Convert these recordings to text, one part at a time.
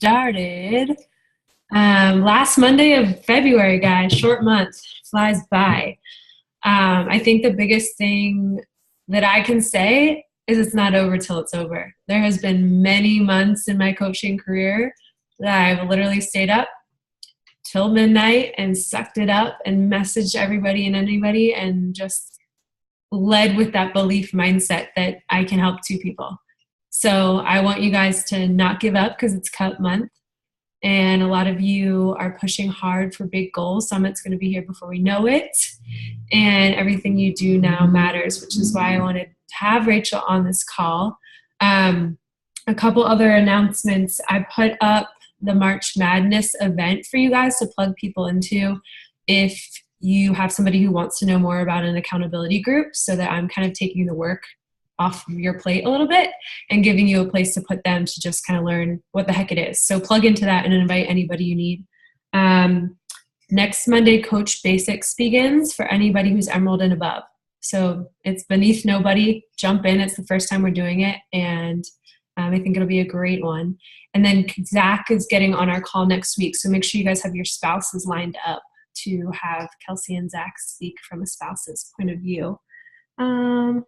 started last Monday of February, guys. Short month, flies by. I think the biggest thing that I can say is it's not over till it's over. There has been many months in my coaching career that I've literally stayed up till midnight and sucked it up and messaged everybody and anybody and just led with that belief mindset that I can help two people. So I want you guys to not give up because it's Cup month. And a lot of you are pushing hard for big goals. Summit's going to be here before we know it. And everything you do now matters, which is why I wanted to have Rachel on this call. A couple other announcements. I put up the March Madness event for you guys to plug people into if you have somebody who wants to know more about an accountability group, so that I'm kind of taking the work off of your plate a little bit and giving you a place to put them to just kind of learn what the heck it is. So plug into that and invite anybody you need. Next Monday, Coach Basics begins for anybody who's Emerald and above. So it's beneath nobody. Jump in. It's the first time we're doing it. And I think it'll be a great one. And then Zach is getting on our call next week. So make sure you guys have your spouses lined up to have Kelsey and Zach speak from a spouse's point of view.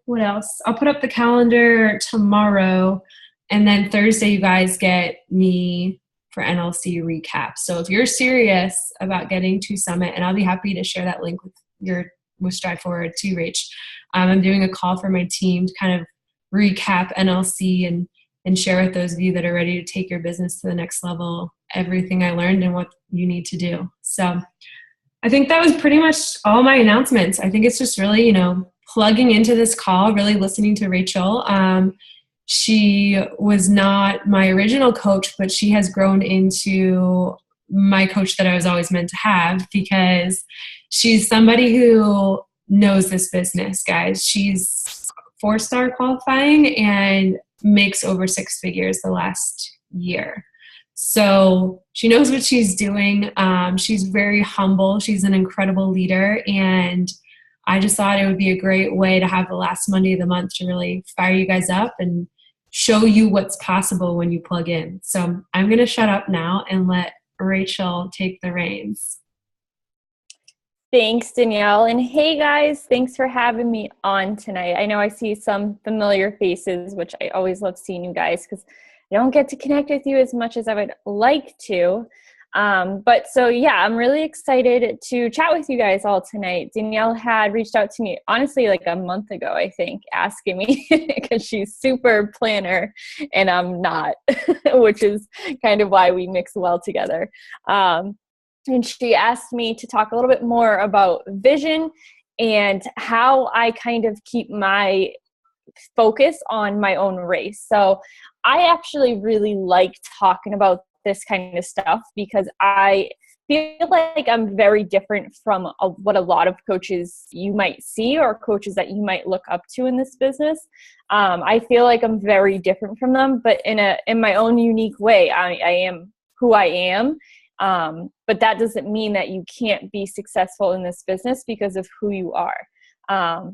What else? I'll put up the calendar tomorrow, and then Thursday you guys get me for NLC recap. So if you're serious about getting to Summit, and I'll be happy to share that link with Strive Forward too, Rach. I'm doing a call for my team to kind of recap NLC and share with those of you that are ready to take your business to the next level, everything I learned and what you need to do. So I think that was pretty much all my announcements. I think it's just really, plugging into this call, really listening to Rachel. She was not my original coach, but she has grown into my coach that I was always meant to have, because she's somebody who knows this business, guys. She's 4-star qualifying and makes over 6 figures the last year. So she knows what she's doing. She's very humble. She's an incredible leader. And I just thought it would be a great way to have the last Monday of the month to really fire you guys up and show you what's possible when you plug in. So I'm going to shut up now and let Rachel take the reins. Thanks, Danielle. And hey, guys, thanks for having me on tonight. I know I see some familiar faces, which I always love seeing you guys because I don't get to connect with you as much as I would like to. But so, yeah, I'm really excited to chat with you guys all tonight. Danielle had reached out to me, honestly, like a month ago, I think, asking me because she's super planner and I'm not, which is kind of why we mix well together. And she asked me to talk a little bit more about vision and how I kind of keep my focus on my own race. So I actually really like talking about this kind of stuff because I feel like I'm very different from what a lot of coaches you might see or coaches that you might look up to in this business. I feel like I'm very different from them, but in my own unique way. I am who I am. But that doesn't mean that you can't be successful in this business because of who you are.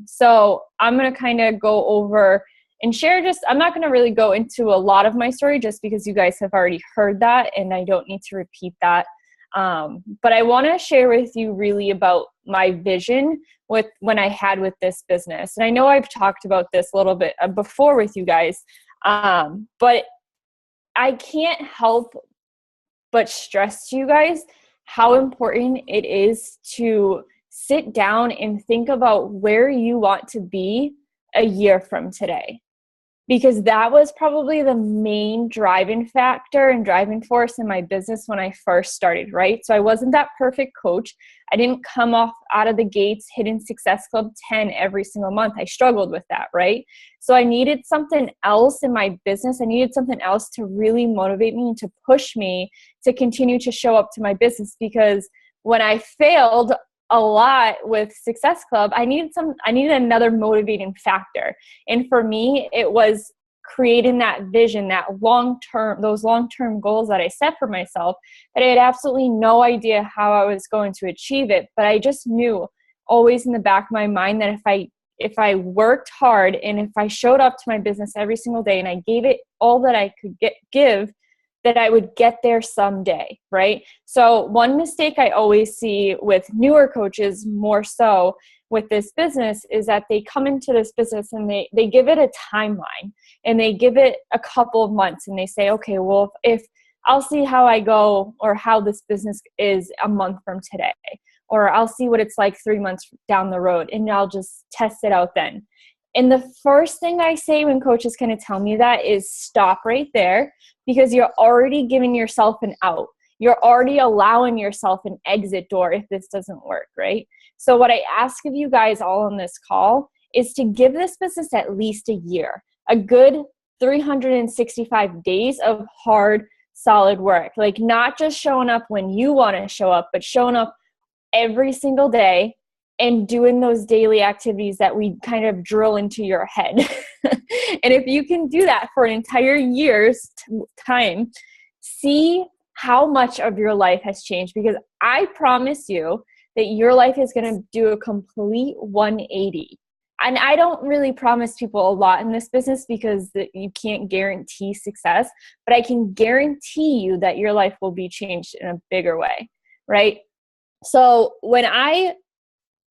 So I'm going to kind of go over and share I'm not going to really go into a lot of my story just because you guys have already heard that and I don't need to repeat that. But I want to share with you really about my vision when I had with this business. And I know I've talked about this a little bit before with you guys, but I can't help but stress to you guys how important it is to sit down and think about where you want to be a year from today. Because that was probably the main driving factor and driving force in my business when I first started, right? So I wasn't that perfect coach. I didn't come out of the gates hitting Success Club 10 every single month. I struggled with that, right? So I needed something else in my business. I needed something else to really motivate me and to push me to continue to show up to my business, because when I failed a lot with Success Club, I needed another motivating factor. And for me, it was creating that vision, those long-term goals that I set for myself, that I had absolutely no idea how I was going to achieve it. But I just knew always in the back of my mind that if I worked hard and if I showed up to my business every single day and I gave it all that I could give, that I would get there someday, right? So one mistake I always see with newer coaches, more so with this business, is that they come into this business and they give it a timeline, and they give it a couple of months, and they say, okay, well, if I'll see how I go, or how this business is a month from today, or I'll see what it's like 3 months down the road, and I'll just test it out then. And the first thing I say when coaches kind of tell me that is stop right there, because you're already giving yourself an out. You're already allowing yourself an exit door if this doesn't work, right? So what I ask of you guys all on this call is to give this business at least a year, a good 365 days of hard, solid work. Like, not just showing up when you want to show up, but showing up every single day and doing those daily activities that we kind of drill into your head. And if you can do that for an entire year's time, see how much of your life has changed, because I promise you that your life is going to do a complete 180. And I don't really promise people a lot in this business because you can't guarantee success, but I can guarantee you that your life will be changed in a bigger way, right? So when I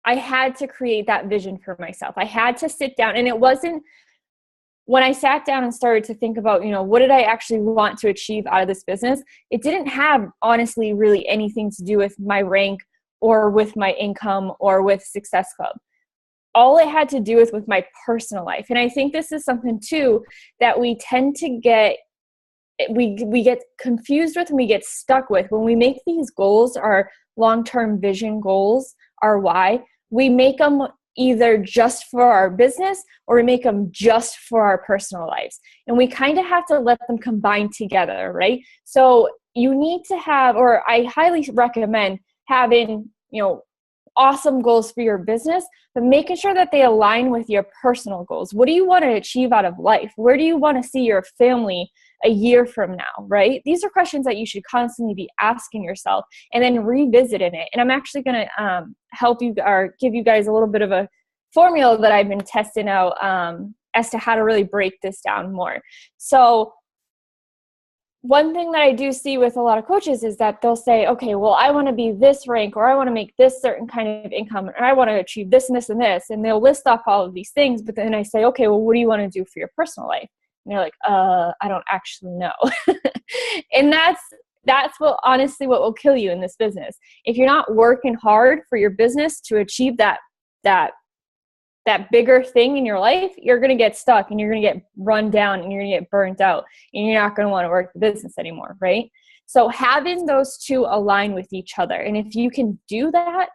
had to create that vision for myself. I had to sit down, and it wasn't when I sat down and started to think about, what did I actually want to achieve out of this business? It didn't have, honestly, really anything to do with my rank or with my income or with Success Club. All it had to do with my personal life. And I think this is something too that we tend to get, we get confused with, and we get stuck with when we make these goals, our long-term vision goals, our why. We make them either just for our business, or we make them just for our personal lives. And we kind of have to let them combine together, right? So you need to have, or I highly recommend having, awesome goals for your business, but making sure that they align with your personal goals. What do you want to achieve out of life? Where do you want to see your family a year from now, right? These are questions that you should constantly be asking yourself and then revisiting it. And I'm actually going to help you, or give you guys a little bit of a formula that I've been testing out as to how to really break this down more. So one thing that I do see with a lot of coaches is that they'll say, okay, well, I want to be this rank, or I want to make this certain kind of income, or I want to achieve this and this and this. And they'll list off all of these things. But then I say, okay, well, what do you want to do for your personal life? And they're like, I don't actually know. And that's what, honestly, what will kill you in this business. If you're not working hard for your business to achieve that bigger thing in your life, you're going to get stuck, and you're going to get run down, and you're going to get burnt out, and you're not going to want to work the business anymore, right? So having those two align with each other. And if you can do that,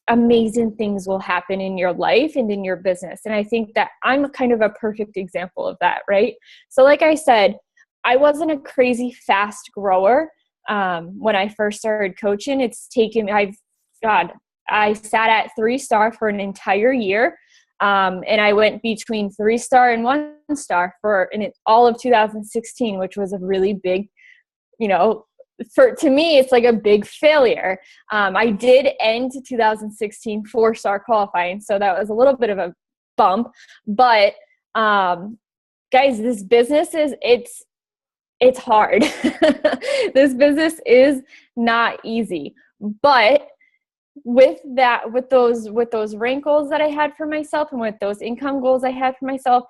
amazing things will happen in your life and in your business. And I think that I'm kind of a perfect example of that, right? So like I said, I wasn't a crazy fast grower when I first started coaching. It's taken, I sat at 3-star for an entire year. And I went between 3-star and 1-star in all of 2016, which was a really big, to me, it's like a big failure. I did end 2016 4-star qualifying, so that was a little bit of a bump. But guys, this business it's hard. This business is not easy. But with those rank goals that I had for myself, and with those income goals I had for myself,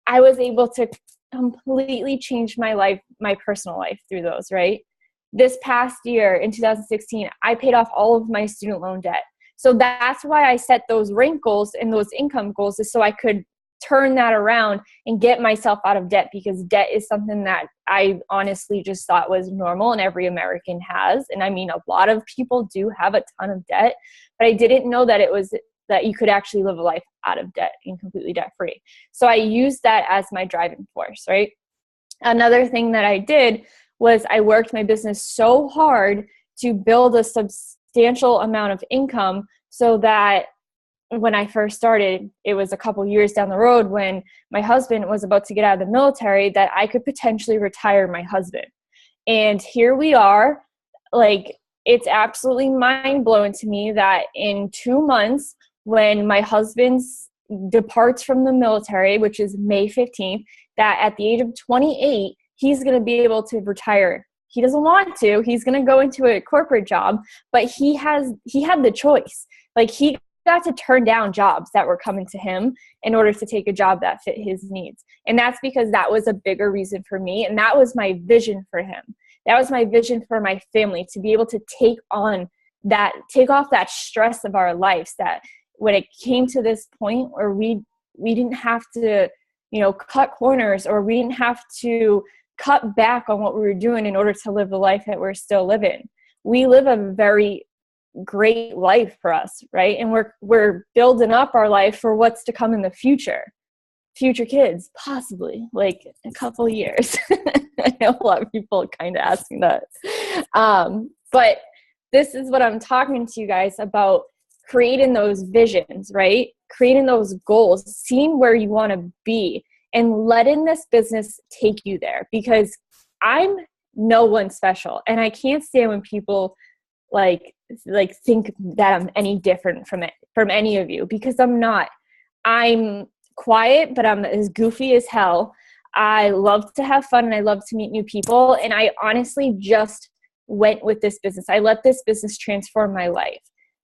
I was able to completely change my life, my personal life, through those, right? This past year in 2016, I paid off all of my student loan debt. So that's why I set those rank goals and those income goals, is so I could turn that around and get myself out of debt, because debt is something that I honestly just thought was normal and every American has. And I mean, a lot of people do have a ton of debt, but I didn't know that that you could actually live a life out of debt and completely debt free. So I used that as my driving force, right? Another thing that I did was I worked my business so hard to build a substantial amount of income, so that when I first started, it was a couple years down the road when my husband was about to get out of the military, that I could potentially retire my husband. And here we are. Like, it's absolutely mind-blowing to me that in 2 months, when my husband departs from the military, which is May 15th, that at the age of 28, he's going to be able to retire. He doesn't want to. He's going to go into a corporate job, but he had the choice. Like, he got to turn down jobs that were coming to him in order to take a job that fit his needs. And that's because that was a bigger reason for me. And that was my vision for him. That was my vision for my family, to be able to take off that stress of our lives, that when it came to this point where we didn't have to, cut corners, or we didn't have to cut back on what we were doing in order to live the life that we're still living. We live a very great life for us, right? And we're building up our life for what's to come in the future kids, possibly, like a couple years. I know a lot of people kind of asking that. But this is what I'm talking to you guys about, creating those visions, right? Creating those goals, seeing where you want to be, and letting this business take you there, because I'm no one special. And I can't stand when people like think that I'm any different from any of you, because I'm not. I'm quiet, but I'm as goofy as hell. I love to have fun, and I love to meet new people. And I honestly just went with this business. I let this business transform my life,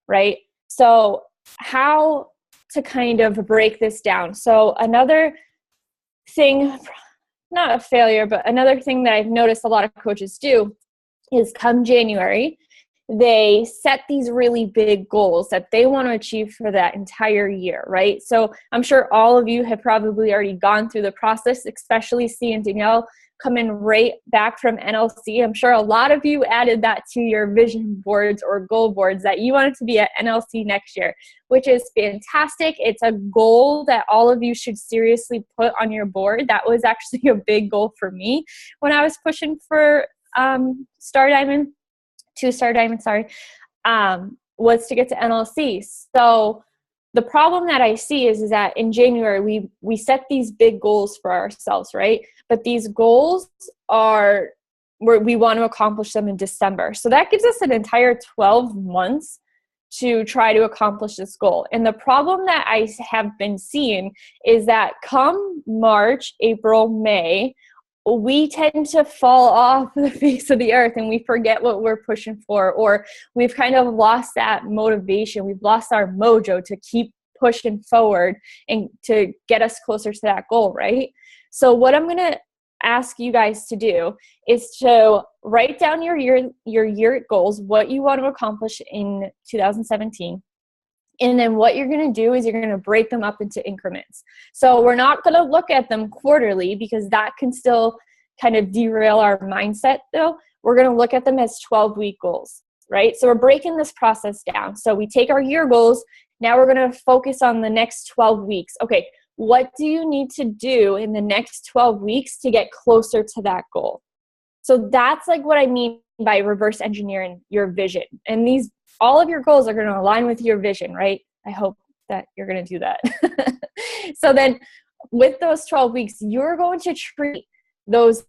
right? So how to kind of break this down? So another thing, not a failure, but another thing that I've noticed a lot of coaches do is, come January, they set these really big goals that they want to achieve for that entire year, right? So I'm sure all of you have probably already gone through the process, especially seeing Danielle come in right back from NLC. I'm sure a lot of you added that to your vision boards or goal boards, that you wanted to be at NLC next year, which is fantastic. It's a goal that all of you should seriously put on your board. That was actually a big goal for me when I was pushing for two-star diamond, was to get to NLC. So the problem that I see is that in January, we set these big goals for ourselves, right? But these goals are where we want to accomplish them in December. So that gives us an entire 12 months to try to accomplish this goal. And the problem that I have been seeing is that come March, April, May, we tend to fall off the face of the earth, and we forget what we're pushing for, or we've kind of lost that motivation. We've lost our mojo to keep pushing forward and to get us closer to that goal, right? So what I'm going to ask you guys to do is to write down your year goals, what you want to accomplish in 2017. And then what you're going to do is you're going to break them up into increments. So we're not going to look at them quarterly, because that can still kind of derail our mindset, though. We're going to look at them as 12-week goals, right? So we're breaking this process down. So we take our year goals. Now we're going to focus on the next 12 weeks. Okay, what do you need to do in the next 12 weeks to get closer to that goal? So that's like what I mean by reverse engineering your vision. And all of your goals are going to align with your vision, right? I hope that you're going to do that. So then with those 12 weeks, you're going to treat those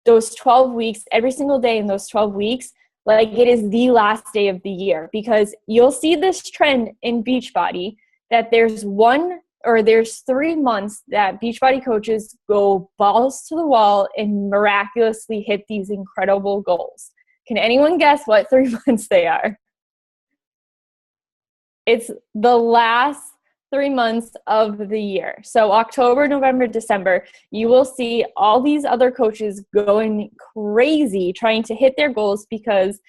12 weeks, every single day in those 12 weeks, like it is the last day of the year, because you'll see this trend in Beachbody that there's 3 months that Beachbody coaches go balls to the wall and miraculously hit these incredible goals. Can anyone guess what 3 months they are? It's the last 3 months of the year. So October, November, December, you will see all these other coaches going crazy trying to hit their goals, because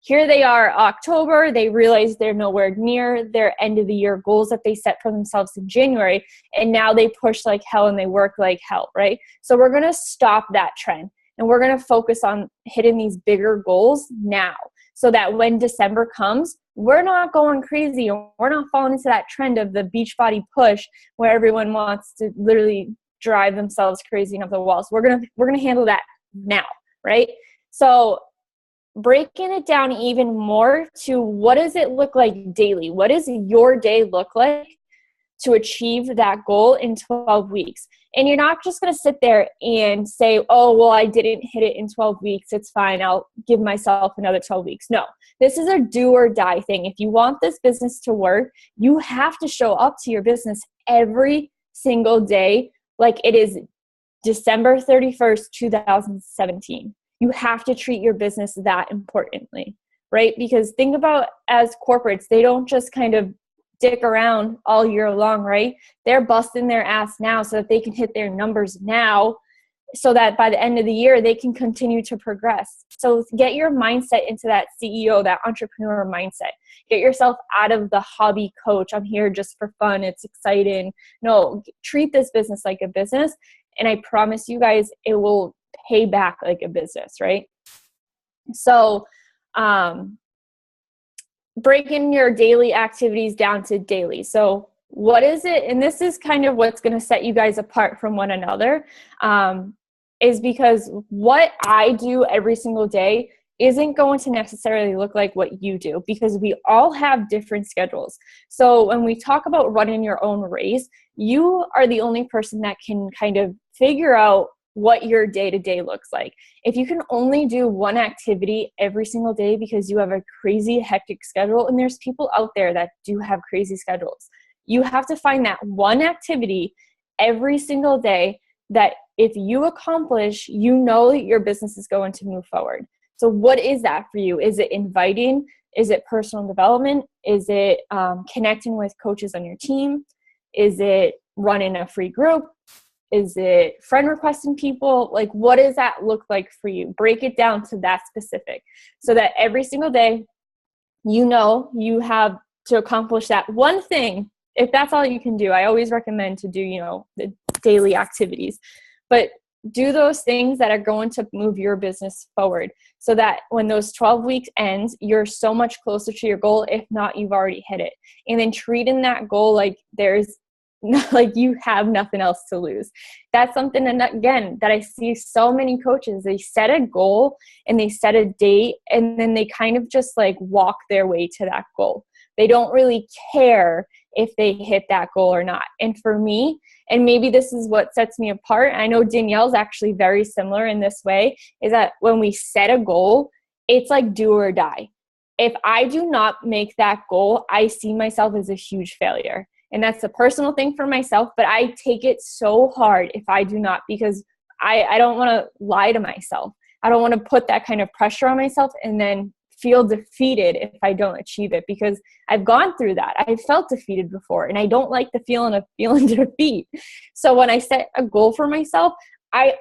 here they are, October, they realize they're nowhere near their end of the year goals that they set for themselves in January. And now they push like hell and they work like hell, right? So we're going to stop that trend, and we're going to focus on hitting these bigger goals now, so that when December comes, we're not going crazy, and we're not falling into that trend of the Beachbody push where everyone wants to literally drive themselves crazy and up the walls. We're gonna handle that now, right? So breaking it down even more to, what does it look like daily? What does your day look like to achieve that goal in 12 weeks? And you're not just going to sit there and say, oh, well, I didn't hit it in 12 weeks. It's fine. I'll give myself another 12 weeks. No, this is a do or die thing. If you want this business to work, you have to show up to your business every single day like it is December 31st, 2017. You have to treat your business that importantly, right? Because think about as corporates, they don't just kind of dick around all year long, right? They're busting their ass now so that they can hit their numbers now, so that by the end of the year, they can continue to progress. So get your mindset into that CEO, that entrepreneur mindset. Get yourself out of the hobby coach. I'm here just for fun. It's exciting. No, treat this business like a business. And I promise you guys, it will pay back like a business, right? So, breaking your daily activities down to daily. So what is it? And this is kind of what's going to set you guys apart from one another. Is because what I do every single day isn't going to necessarily look like what you do, because we all have different schedules. So when we talk about running your own race, you are the only person that can kind of figure out what your day-to-day looks like. If you can only do one activity every single day because you have a crazy hectic schedule, and there's people out there that do have crazy schedules, you have to find that one activity every single day that if you accomplish, you know that your business is going to move forward. So what is that for you? Is it inviting? Is it personal development? Is it connecting with coaches on your team? Is it running a free group? Is it friend requesting people? Like, what does that look like for you? Break it down to that specific, so that every single day, you know, you have to accomplish that one thing. If that's all you can do, I always recommend to do, you know, the daily activities, but do those things that are going to move your business forward, so that when those 12 weeks ends, you're so much closer to your goal. If not, you've already hit it. And then treating that goal like there's like you have nothing else to lose. That's something, and again, that I see so many coaches, they set a goal and they set a date, and then they kind of just like walk their way to that goal. They don't really care if they hit that goal or not. And for me, and maybe this is what sets me apart, I know Danielle's actually very similar in this way, is that when we set a goal, it's like do or die. If I do not make that goal, I see myself as a huge failure. And that's a personal thing for myself, but I take it so hard if I do not, because I don't want to lie to myself. I don't want to put that kind of pressure on myself and then feel defeated if I don't achieve it, because I've gone through that. I felt defeated before, and I don't like the feeling of feeling defeat. So when I set a goal for myself, I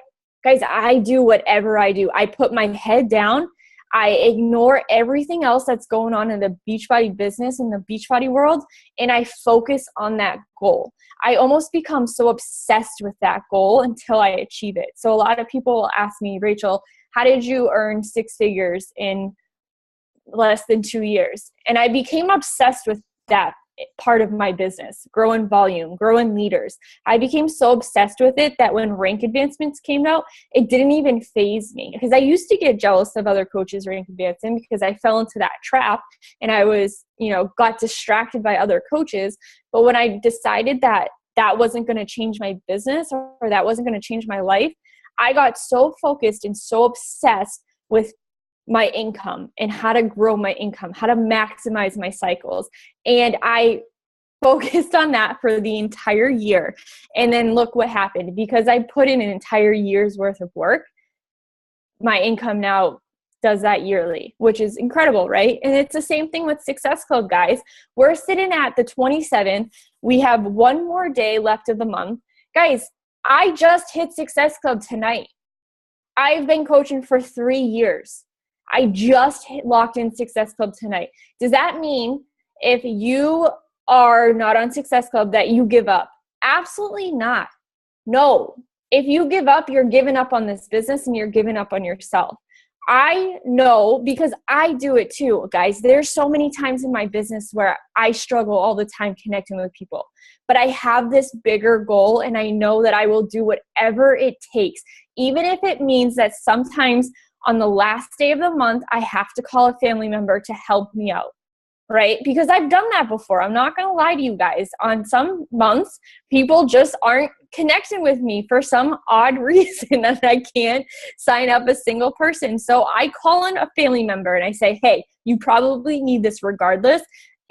do whatever I do. I put my head down. I ignore everything else that's going on in the Beachbody business, in the Beachbody world, and I focus on that goal. I almost become so obsessed with that goal until I achieve it. So a lot of people will ask me, Rachel, how did you earn 6 figures in less than 2 years? And I became obsessed with that part of my business, growing volume, growing leaders. I became so obsessed with it that when rank advancements came out, it didn't even faze me, because I used to get jealous of other coaches rank advancing because I fell into that trap and I was, got distracted by other coaches. But when I decided that that wasn't going to change my business, or that wasn't going to change my life, I got so focused and so obsessed with my income and how to grow my income, how to maximize my cycles. And I focused on that for the entire year. And then look what happened. Because I put in an entire year's worth of work, my income now does that yearly, which is incredible, right? And it's the same thing with Success Club, guys. We're sitting at the 27th. We have one more day left of the month. Guys, I just hit Success Club tonight. I've been coaching for 3 years. I just locked in Success Club tonight. Does that mean if you are not on Success Club that you give up? Absolutely not. No. If you give up, you're giving up on this business and you're giving up on yourself. I know, because I do it too, guys. There's so many times in my business where I struggle all the time connecting with people. But I have this bigger goal, and I know that I will do whatever it takes, even if it means that sometimes on the last day of the month, I have to call a family member to help me out, right? Because I've done that before. I'm not going to lie to you guys. On some months, people just aren't connecting with me for some odd reason, and I can't sign up a single person. So I call in a family member and I say, hey, you probably need this regardless.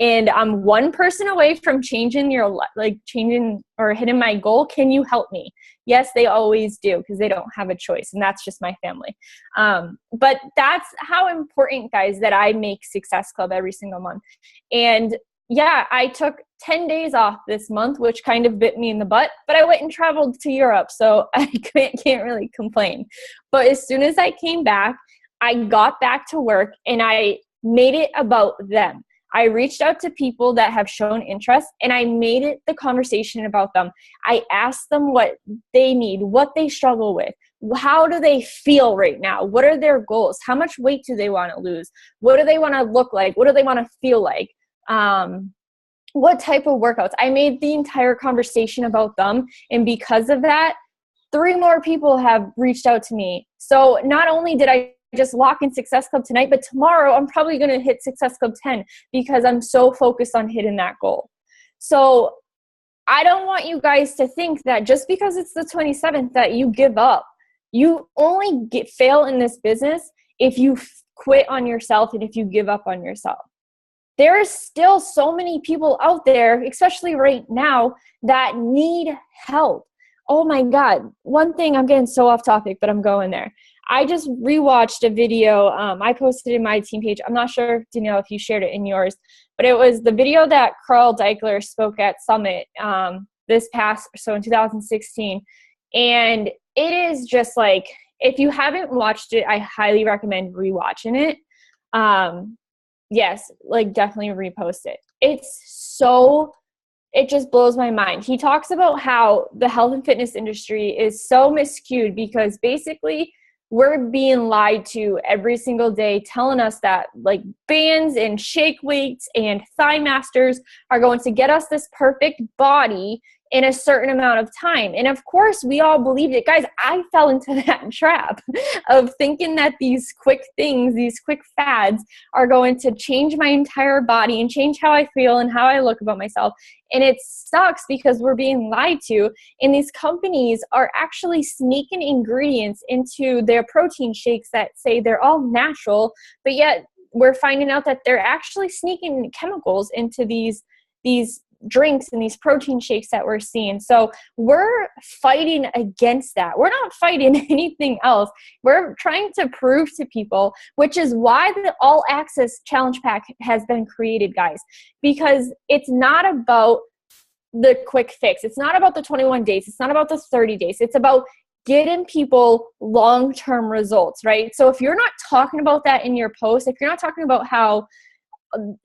and I'm one person away from changing or hitting my goal. Can you help me? Yes, they always do, because they don't have a choice, and that's just my family. But that's how important, guys, that I make Success Club every single month. And yeah, I took 10 days off this month, which kind of bit me in the butt, but I went and traveled to Europe, so I can't really complain. But as soon as I came back, I got back to work and I made it about them. I reached out to people that have shown interest, and I made it the conversation about them. I asked them what they need, what they struggle with. How do they feel right now? What are their goals? How much weight do they want to lose? What do they want to look like? What do they want to feel like? What type of workouts? I made the entire conversation about them. And because of that, 3 more people have reached out to me. So not only did I just lock in Success Club tonight, but tomorrow I'm probably going to hit Success Club 10 because I'm so focused on hitting that goal. So I don't want you guys to think that just because it's the 27th that you give up. You only fail in this business if you quit on yourself and if you give up on yourself. There are still so many people out there, especially right now, that need help. Oh my God. One thing, I'm getting so off topic, but I'm going there. I just rewatched a video I posted in my team page. I'm not sure, Danielle, if you shared it in yours, but it was the video that Carl Deichler spoke at Summit in 2016. And it is just like, if you haven't watched it, I highly recommend rewatching it. Yes, like definitely repost it. It just blows my mind. He talks about how the health and fitness industry is so miscued because basically we're being lied to every single day, telling us that like bands and shake weights and thigh masters are going to get us this perfect body in a certain amount of time. And of course, we all believed it. Guys, I fell into that trap of thinking that these quick things, these quick fads are going to change my entire body and change how I feel and how I look about myself. And it sucks because we're being lied to. And these companies are actually sneaking ingredients into their protein shakes that say they're all natural, but yet we're finding out that they're actually sneaking chemicals into these drinks and these protein shakes that we're seeing. So we're fighting against that. We're not fighting anything else. We're trying to prove to people, which is why the All Access Challenge Pack has been created, guys, because it's not about the quick fix. It's not about the 21 days. It's not about the 30 days. It's about getting people long-term results, right? So if you're not talking about that in your post, if you're not talking about how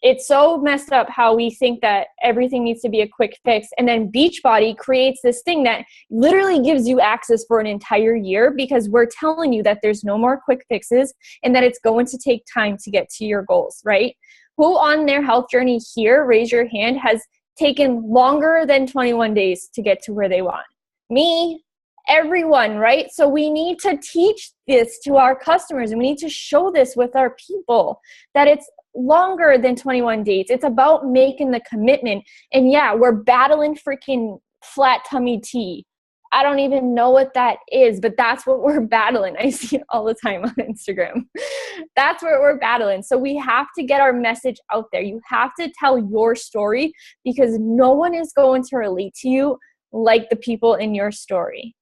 it's so messed up how we think that everything needs to be a quick fix. And then Beachbody creates this thing that literally gives you access for an entire year because we're telling you that there's no more quick fixes and that it's going to take time to get to your goals, right? Who on their health journey here, raise your hand, has taken longer than 21 days to get to where they want? Me, everyone, right? So we need to teach this to our customers and we need to show this with our people that it's longer than 21 days. It's about making the commitment. And yeah, we're battling freaking flat tummy tea. I don't even know what that is, but that's what we're battling. I see it all the time on Instagram. That's what we're battling. So we have to get our message out there. You have to tell your story because no one is going to relate to you like the people in your story.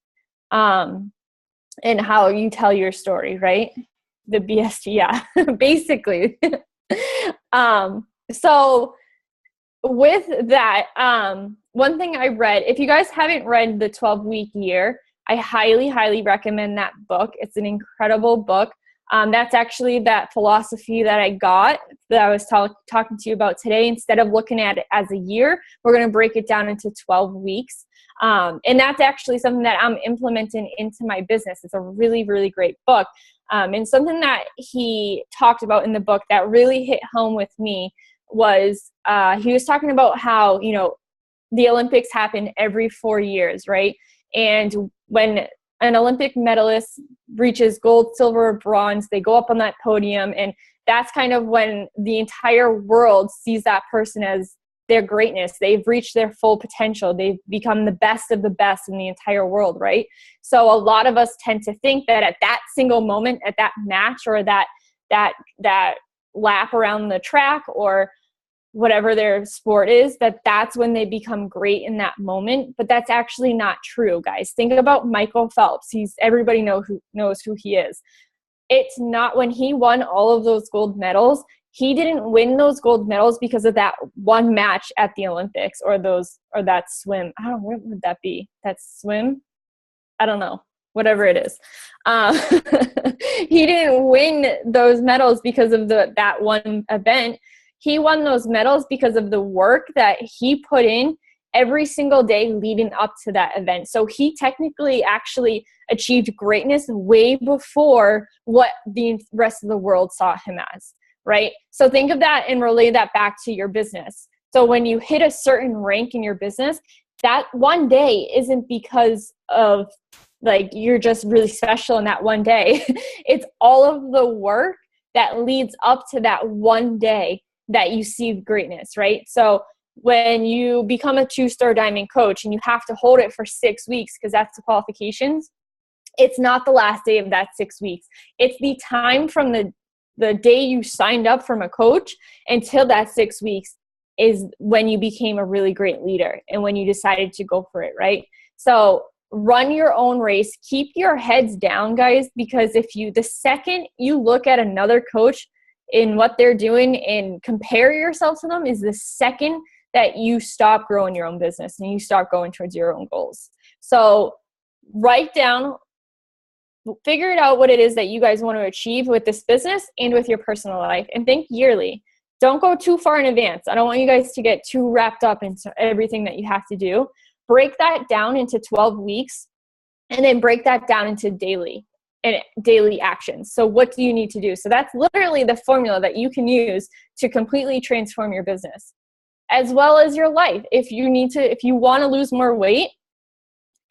And how you tell your story, right? The BST, yeah, basically. So with that, one thing I read, if you guys haven't read The 12-Week Year, I highly, highly recommend that book. It's an incredible book. That's actually that philosophy that I got that I was talking to you about today. Instead of looking at it as a year, we're going to break it down into 12 weeks. And that's actually something that I'm implementing into my business. It's a really, really great book. And something that he talked about in the book that really hit home with me was he was talking about how, you know, the Olympics happen every 4 years, right? And when an Olympic medalist reaches gold, silver, or bronze, they go up on that podium. And that's kind of when the entire world sees that person as their greatness. They've reached their full potential. They've become the best of the best in the entire world, right? So a lot of us tend to think that at that single moment, at that match or that lap around the track or whatever their sport is, that's when they become great in that moment. But that's actually not true, guys. Think about Michael Phelps. Everybody knows who he is. It's not, when he won all of those gold medals, he didn't win those gold medals because of that one match at the Olympics or that swim. I don't know, what would that be? That swim? I don't know. Whatever it is. He didn't win those medals because of that one event. He won those medals because of the work that he put in every single day leading up to that event. So he technically actually achieved greatness way before what the rest of the world saw him as, right? So think of that and relay that back to your business. So when you hit a certain rank in your business, that one day isn't because of like you're just really special in that one day. It's all of the work that leads up to that one day that you see greatness, right? So when you become a 2-star diamond coach and you have to hold it for 6 weeks because that's the qualifications, it's not the last day of that 6 weeks. It's the time from the day you signed up from a coach until that 6 weeks is when you became a really great leader and when you decided to go for it, right? So run your own race. Keep your heads down, guys, because the second you look at another coach in what they're doing and compare yourself to them is the second that you stop growing your own business and you start going towards your own goals. So write down, figure it out what it is that you guys want to achieve with this business and with your personal life, and think yearly. Don't go too far in advance. I don't want you guys to get too wrapped up into everything that you have to do. Break that down into 12 weeks and then break that down into daily actions. So what do you need to do? So that's literally the formula that you can use to completely transform your business as well as your life. If you want to lose more weight,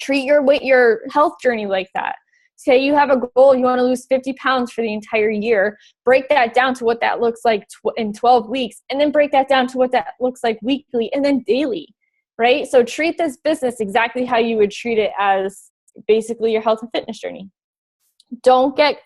treat your health journey like that. Say you have a goal, you want to lose 50 pounds for the entire year, break that down to what that looks like in 12 weeks, and then break that down to what that looks like weekly and then daily, right? So treat this business exactly how you would treat it as basically your health and fitness journey. Don't get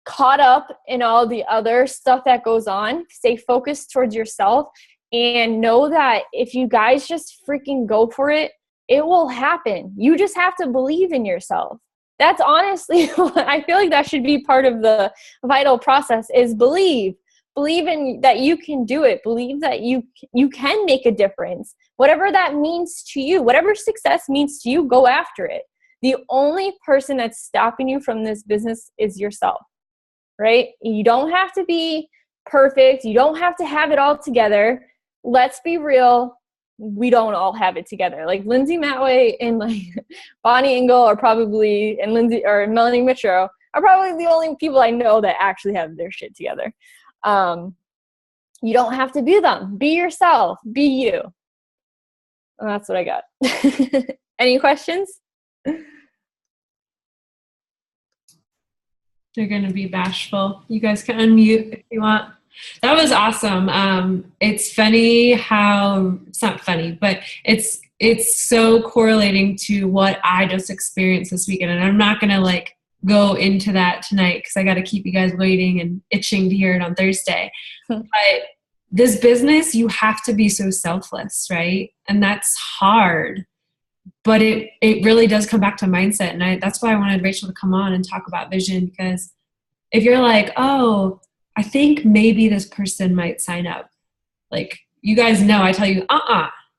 caught up in all the other stuff that goes on. Stay focused towards yourself and know that if you guys just freaking go for it, it will happen. You just have to believe in yourself. That's honestly, I feel like that should be part of the vital process is believe in that you can do it. Believe that you can make a difference. Whatever that means to you, whatever success means to you, go after it. The only person that's stopping you from this business is yourself, right? You don't have to be perfect. You don't have to have it all together. Let's be real. We don't all have it together. Like Lindsay Matway and like Bonnie Engel are probably, and Lindsay or Melanie Mitro are probably the only people I know that actually have their shit together. You don't have to be them. Be yourself. Be you. And that's what I got. Any questions? They're going to be bashful. You guys can unmute if you want. That was awesome. It's funny how, it's not funny, but it's so correlating to what I just experienced this weekend. And I'm not going to like go into that tonight because I got to keep you guys waiting and itching to hear it on Thursday. But this business, you have to be so selfless, right? And that's hard. But it really does come back to mindset. And that's why I wanted Rachel to come on and talk about vision, because if you're like, oh, I think maybe this person might sign up. Like, you guys know, I tell you,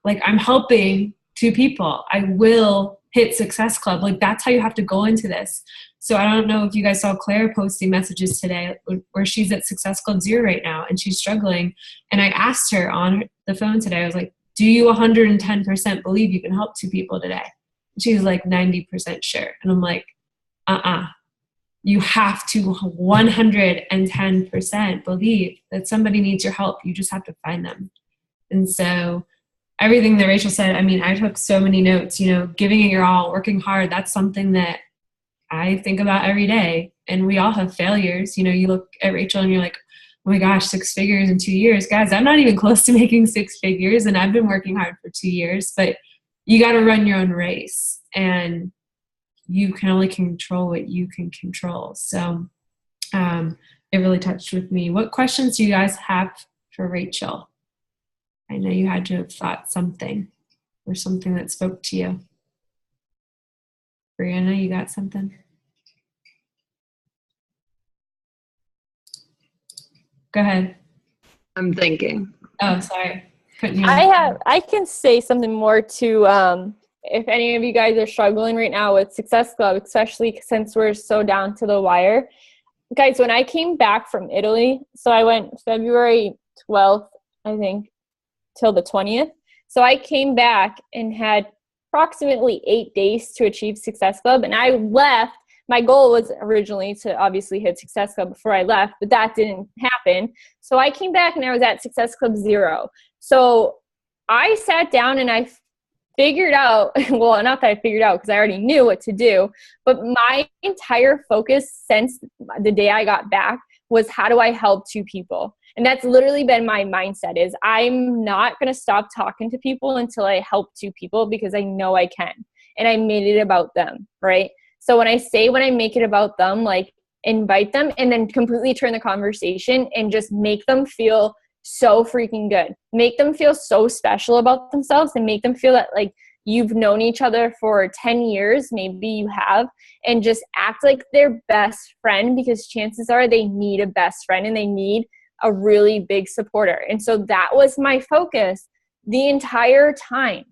like I'm helping 2 people. I will hit Success Club. Like that's how you have to go into this. So I don't know if you guys saw Claire posting messages today where she's at Success Club 0 right now and she's struggling. And I asked her on the phone today, I was like, do you 110% believe you can help 2 people today? And she's like 90% sure. And I'm like, you have to 110% believe that somebody needs your help. You just have to find them. And so everything that Rachel said, I mean, I took so many notes, giving it your all, working hard. That's something that I think about every day. And we all have failures. You look at Rachel and you're like, oh my gosh, 6 figures in 2 years. Guys, I'm not even close to making 6 figures and I've been working hard for 2 years, but you got to run your own race and you can only control what you can control. So it really touched with me. What questions do you guys have for Rachel? I know you had to have thought something or something that spoke to you. Brianna, you got something? Go ahead. I'm thinking. Oh, sorry. I can say something more to if any of you guys are struggling right now with Success Club, especially since we're so down to the wire. Guys, when I came back from Italy, so I went February 12th, I think, till the 20th. So I came back and had approximately 8 days to achieve Success Club. And I left. My goal was originally to obviously hit Success Club before I left, but that didn't happen. So I came back and I was at Success Club 0. So I sat down and I figured out, well, not that I figured out because I already knew what to do, but my entire focus since the day I got back was how do I help 2 people? And that's literally been my mindset is I'm not going to stop talking to people until I help 2 people because I know I can. And I made it about them, right? So when I make it about them, like invite them and then completely turn the conversation and just make them feel so freaking good. Make them feel so special about themselves and make them feel that like you've known each other for 10 years, maybe you have, and just act like their best friend because chances are they need a best friend and they need a really big supporter. And so that was my focus the entire time,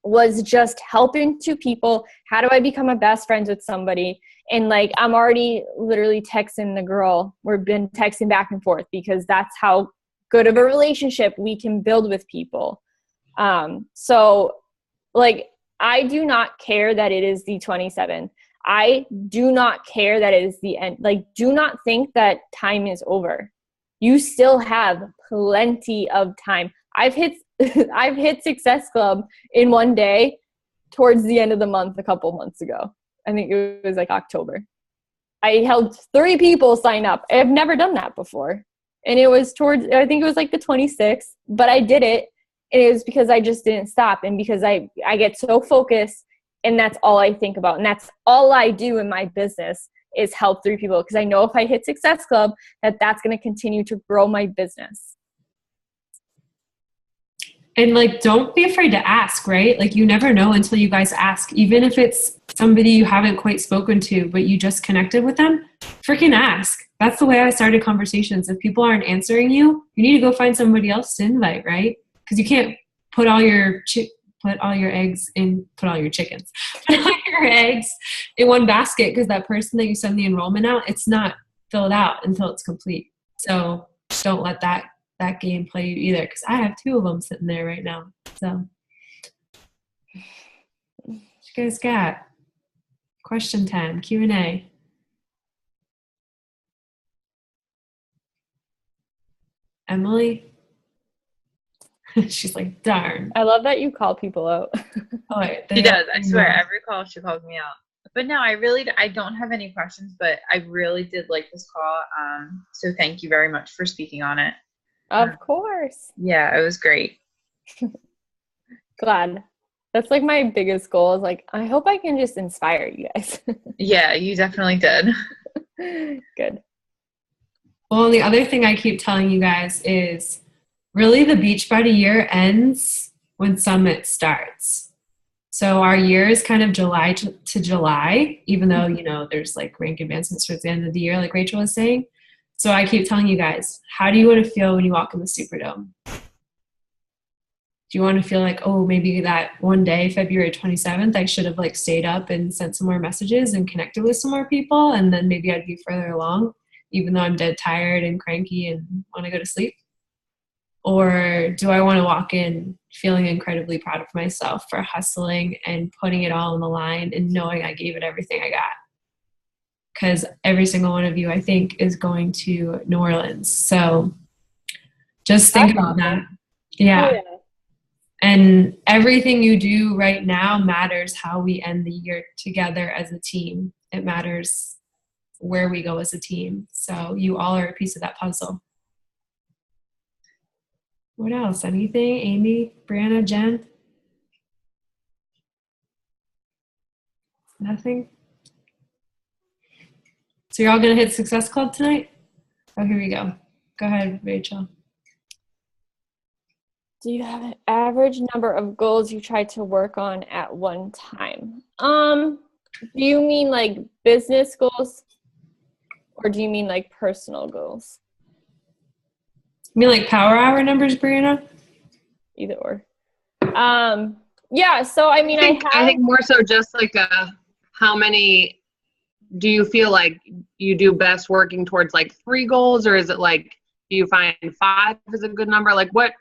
was just helping 2 people. How do I become a best friends with somebody? And like, I'm already literally texting the girl. We've been texting back and forth because that's how good of a relationship we can build with people. So like, I do not care that it is the 27th. I do not care that it is the end. Like, do not think that time is over. You still have plenty of time. I've hit Success Club in one day towards the end of the month a couple months ago. I think it was like October. I helped 3 people sign up. I've never done that before. And it was I think it was like the 26th, but I did it. And it was because I just didn't stop. And because I get so focused and that's all I think about. And that's all I do in my business is help 3 people. Because I know if I hit Success Club, that's going to continue to grow my business. And like, don't be afraid to ask, right? Like, you never know until you guys ask. Even if it's somebody you haven't quite spoken to, but you just connected with them, freaking ask. That's the way I started conversations. If people aren't answering you, you need to go find somebody else to invite, right? Because you can't put all your chickens, put all your eggs in one basket because that person that you send the enrollment out, it's not filled out until it's complete. So don't let that game play you either, because I have 2 of them sitting there right now. So what you guys got? Question time, Q&A. Emily? She's like, darn. I love that you call people out. Oh, wait, She does. I swear, every call she calls me out. But no, I don't have any questions, but I really did like this call. So thank you very much for speaking on it. Of course. Yeah, it was great. Glad. That's like my biggest goal is like, I hope I can just inspire you guys. Yeah, you definitely did. Good. Well, the other thing I keep telling you guys is really the Beachbody year ends when Summit starts. So our year is kind of July to July, even though, you know, there's like rank advancements towards the end of the year, like Rachel was saying. So I keep telling you guys, how do you want to feel when you walk in the Superdome? Do you want to feel like, oh, maybe that one day, February 27th, I should have like stayed up and sent some more messages and connected with some more people, and then maybe I'd be further along, even though I'm dead tired and cranky and want to go to sleep? Or do I want to walk in feeling incredibly proud of myself for hustling and putting it all on the line and knowing I gave it everything I got? Because every single one of you, I think, is going to New Orleans. So just think about that. Yeah. Oh, yeah. And everything you do right now matters how we end the year together as a team. It matters where we go as a team. So you all are a piece of that puzzle. What else? Anything? Amy, Brianna, Jen? Nothing? So you're all going to hit Success Club tonight? Oh, here we go. Go ahead, Rachel. Do you have an average number of goals you try to work on at one time? Do you mean like business goals or do you mean like personal goals? You mean like power hour numbers, Brianna? Either or. Yeah, so I mean, I think more so just like how many do you feel like you do best working towards, like 3 goals, or is it like, do you find 5 is a good number? Like what,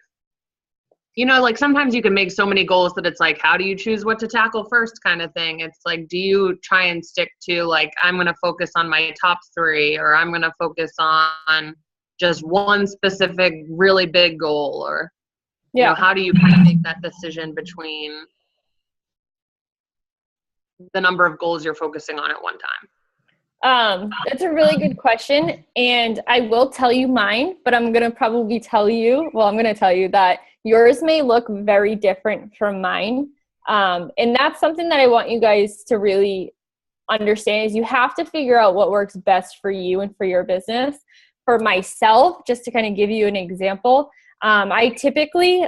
like sometimes you can make so many goals that it's like, how do you choose what to tackle first kind of thing? It's like, do you try and stick to like, I'm going to focus on my top 3, or I'm going to focus on just one specific really big goal, or how do you kind of make that decision between the number of goals you're focusing on at one time? That's a really good question. And I will tell you mine, but I'm going to probably tell you that yours may look very different from mine. And that's something that I want you guys to really understand is you have to figure out what works best for you and for your business. For myself, just to kind of give you an example, I typically,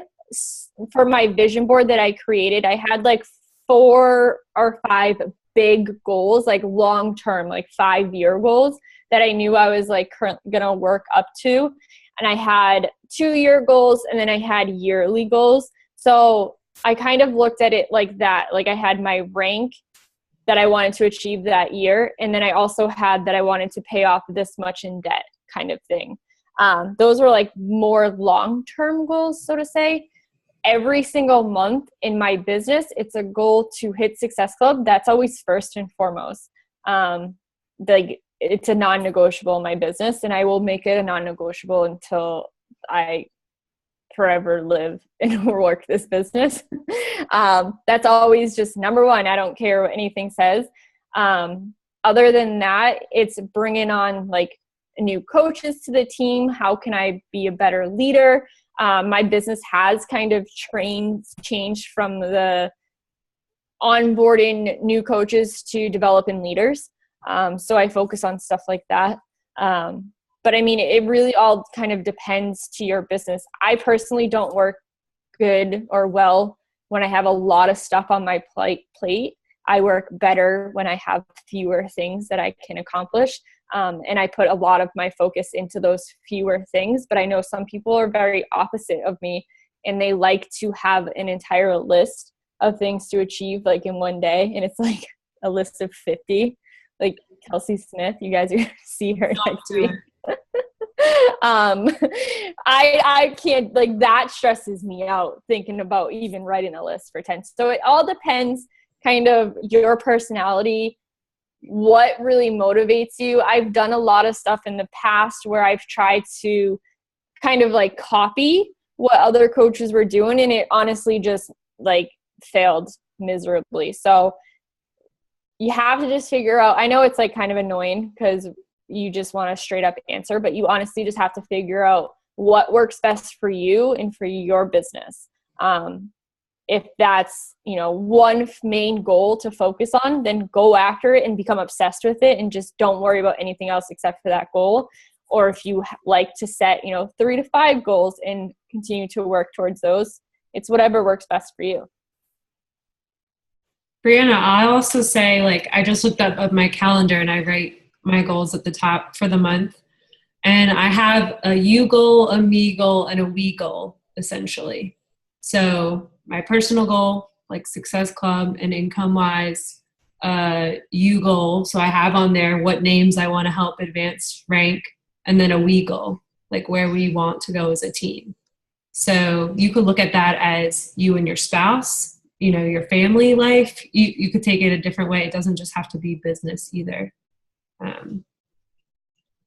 for my vision board that I created, I had like 4 or 5 big goals, like long-term, like 5-year goals that I knew I was like currently going to work up to. And I had 2-year goals and then I had yearly goals. So I kind of looked at it like that. Like I had my rank that I wanted to achieve that year. And then I also had that I wanted to pay off this much in debt kind of thing. Those were like more long-term goals, so to say. Every single month in my business, it's a goal to hit Success Club. That's always first and foremost. It's a non-negotiable in my business, and I will make it a non-negotiable until I forever live and work this business. That's always just number one. I don't care what anything says. Other than that, it's bringing on like new coaches to the team. How can I be a better leader? My business has kind of changed from the onboarding new coaches to developing leaders. So I focus on stuff like that. But I mean, it really all kind of depends to your business. I personally don't work good or well when I have a lot of stuff on my plate. I work better when I have fewer things that I can accomplish. And I put a lot of my focus into those fewer things. But I know some people are very opposite of me, and they like to have an entire list of things to achieve like in one day. And it's like a list of 50, like Kelsey Smith. You guys are going to see her next week. I can't, like, that stresses me out thinking about even writing a list for 10. So it all depends kind of your personality, what really motivates you. I've done a lot of stuff in the past where I've tried to kind of like copy what other coaches were doing, and it honestly just like failed miserably. So you have to just figure out, I know it's like kind of annoying because you just want a straight up answer, but you honestly just have to figure out what works best for you and for your business. If that's, one main goal to focus on, then go after it and become obsessed with it and just don't worry about anything else except for that goal. Or if you like to set, 3 to 5 goals and continue to work towards those, it's whatever works best for you. Brianna, I also say, like, I just looked up my calendar and I write my goals at the top for the month. And I have a you goal, a me goal, and a we goal, essentially. So my personal goal, like Success Club and income-wise, you goal. So I have on there what names I want to help advance rank, and then a we goal, like where we want to go as a team. So you could look at that as you and your spouse, your family life. You could take it a different way. It doesn't just have to be business either.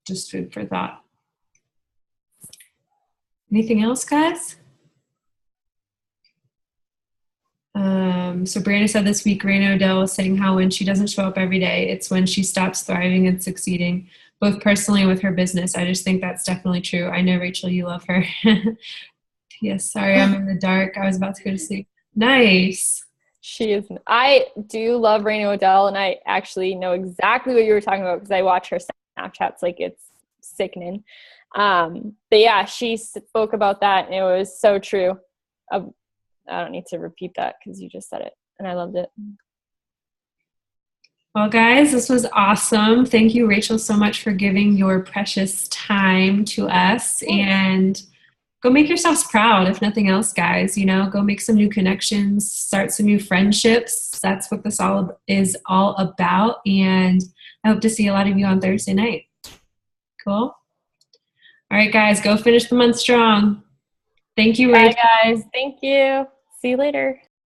Just food for thought. Anything else, guys? So Brianna said this week, Raina Odell was saying how when she doesn't show up every day, it's when she stops thriving and succeeding, both personally and with her business. I just think that's definitely true. I know, Rachel, you love her. Yes, sorry, I'm in the dark. I was about to go to sleep. Nice. She is. I do love Raina Odell, and I actually know exactly what you were talking about because I watch her Snapchats like it's sickening. But yeah, she spoke about that, and it was so true. I don't need to repeat that because you just said it and I loved it. Well, guys, this was awesome. Thank you, Rachel, so much for giving your precious time to us. And go make yourselves proud, if nothing else, guys. You know, go make some new connections, start some new friendships. That's what this all is all about. And I hope to see a lot of you on Thursday night. Cool? All right, guys, go finish the month strong. Thank you, Rachel. Bye, guys. Thank you. See you later.